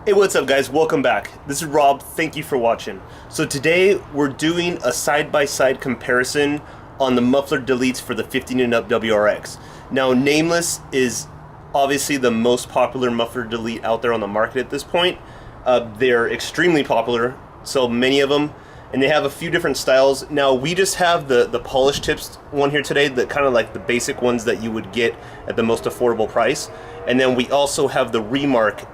Hey, what's up guys? Welcome back. This is Rob. Thank you for watching. So today we're doing a side-by-side comparison on the muffler deletes for the 15 and up WRX. Now, Nameless is obviously the most popular muffler delete out there on the market at this point. They're extremely popular, so many of them, and they have a few different styles. Now, we just have the polished tips one here today, the kind of like the basic ones that you would get at the most affordable price. And then we also have the REMARK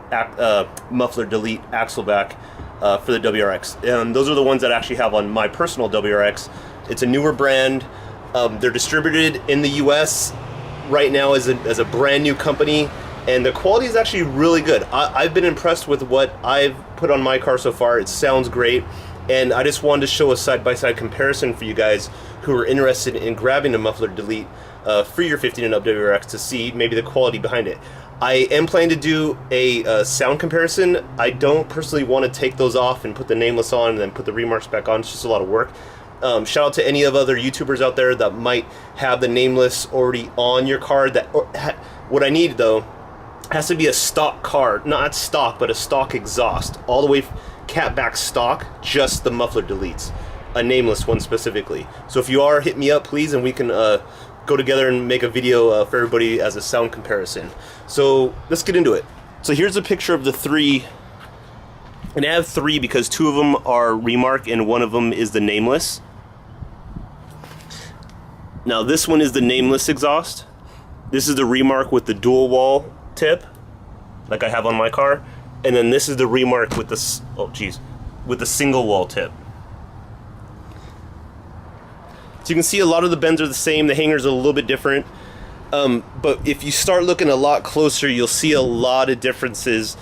muffler delete axle back for the WRX. And those are the ones that I actually have on my personal WRX. It's a newer brand. They're distributed in the US right now as a brand new company, and the quality is actually really good. I've been impressed with what I've put on my car so far. It sounds great, and I just wanted to show a side-by-side comparison for you guys who are interested in grabbing a muffler delete for your 15 and up WRX to see maybe the quality behind it. I am planning to do a sound comparison. I don't personally want to take those off and put the Nameless on and then put the REMARKs back on. It's just a lot of work. Shout out to any of other YouTubers out there that might have the Nameless already on your car. What I need though has to be a stock car, not stock, but a stock exhaust, all the way cat back stock, just the muffler deletes, a Nameless one specifically. So if you are, hit me up please, and we can go together and make a video for everybody as a sound comparison. So let's get into it. So here's a picture of the three, and I have three because two of them are REMARK and one of them is the Nameless. Now this one is the Nameless exhaust. This is the REMARK with the dual wall tip, like I have on my car, and then this is the REMARK with the with the single wall tip. So you can see a lot of the bends are the same. The hanger's a little bit different, but if you start looking a lot closer, you'll see a lot of differences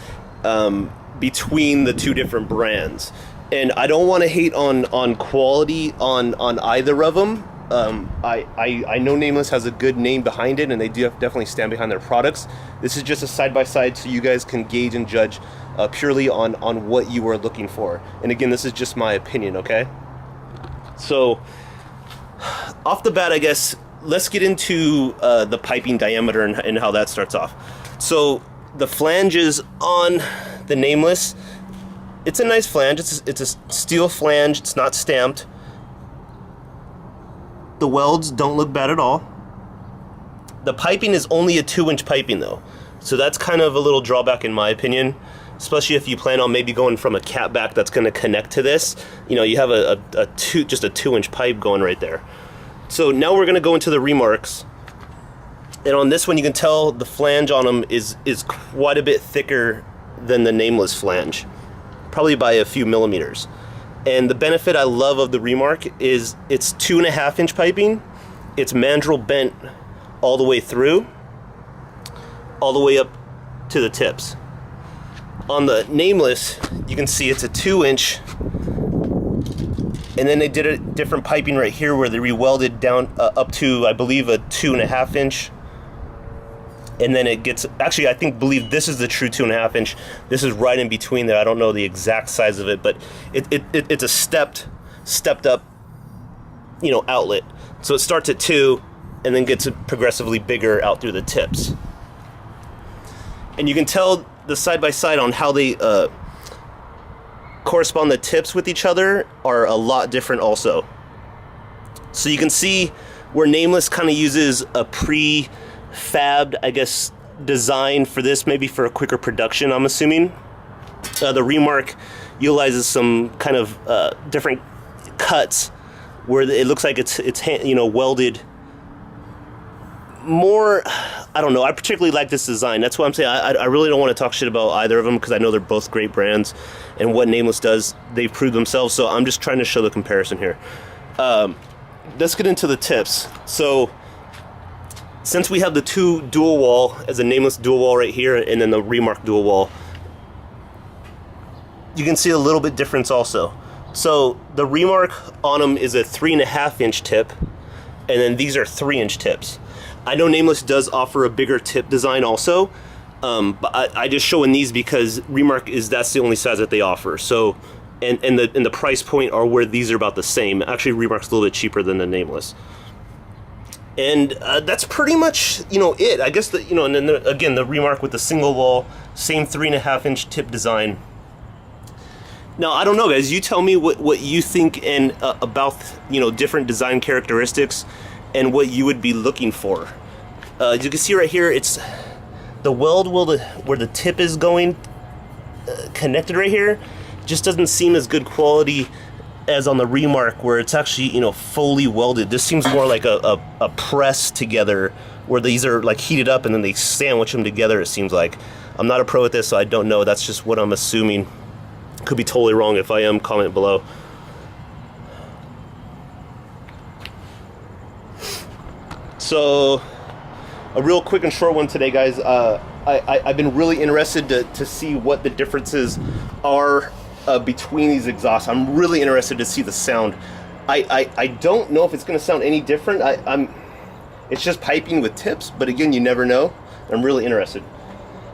between the two different brands. And I don't want to hate on quality on either of them. I know Nameless has a good name behind it, and they do definitely stand behind their products. This is just a side-by-side so you guys can gauge and judge purely on what you are looking for. And again, this is just my opinion, okay? So off the bat, I guess, let's get into the piping diameter and how that starts off. So the flanges on the Nameless, it's a nice flange. It's a steel flange. It's not stamped. The welds don't look bad at all. The piping is only a 2-inch piping though, so that's kind of a little drawback in my opinion, especially if you plan on maybe going from a catback that's going to connect to this. You know, you have just a 2-inch pipe going right there. So now we're going to go into the REMARKs, and on this one you can tell the flange on them is quite a bit thicker than the Nameless flange, probably by a few millimeters. And the benefit I love of the REMARK is it's 2.5-inch piping. It's mandrel bent all the way through, all the way up to the tips. On the Nameless, you can see it's a 2-inch, and then they did a different piping right here where they re-welded down up to, I believe, a 2.5-inch. And then it gets, actually I believe this is the true 2.5-inch. This is right in between there. I don't know the exact size of it, but it's a stepped up, you know, outlet. So it starts at 2 and then gets progressively bigger out through the tips. And you can tell the side-by-side on how they correspond the tips with each other are a lot different also. So you can see where Nameless kind of uses a pre-fabbed, I guess, design for this, maybe for a quicker production, I'm assuming. The REMARK utilizes some kind of different cuts where it looks like it's you know, welded more. I don't know, I particularly like this design. That's why I'm saying I really don't want to talk shit about either of them, because I know they're both great brands, and what Nameless does, they've proved themselves. So I'm just trying to show the comparison here. Let's get into the tips. So since we have the two dual wall, as a Nameless dual wall right here, and then the REMARK dual wall, you can see a little bit difference also. So the REMARK on them is a 3.5-inch tip, and then these are 3-inch tips. I know Nameless does offer a bigger tip design also, but I just showing these because REMARK that's the only size that they offer. So, and the price point are where these are about the same. Actually, REMARK's a little bit cheaper than the Nameless. And that's pretty much, you know, it. I guess, the, you know, and then again, the Remark with the single wall, same 3.5-inch tip design. Now, I don't know, guys. You tell me what you think and about, you know, different design characteristics and what you would be looking for. As you can see right here, it's the weld where the tip is going connected right here. Just doesn't seem as good quality as on the Remark, where it's actually, you know, fully welded. This seems more like a press together, where these are like heated up and then they sandwich them together, it seems like. I'm not a pro at this, so I don't know. That's just what I'm assuming. Could be totally wrong. If I am, comment below. So, a real quick and short one today, guys. I've been really interested to see what the differences are between these exhausts. I'm really interested to see the sound. I don't know if it's going to sound any different. It's just piping with tips, but again, you never know. I'm really interested.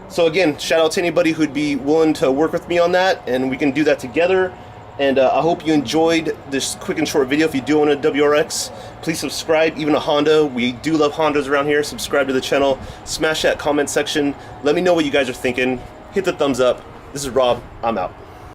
So again, shout out to anybody who'd be willing to work with me on that, and we can do that together. And I hope you enjoyed this quick and short video. If you do own a WRX, please subscribe. Even a Honda, we do love Hondas around here. Subscribe to the channel, smash that comment section. Let me know what you guys are thinking. Hit the thumbs up. This is Rob, I'm out.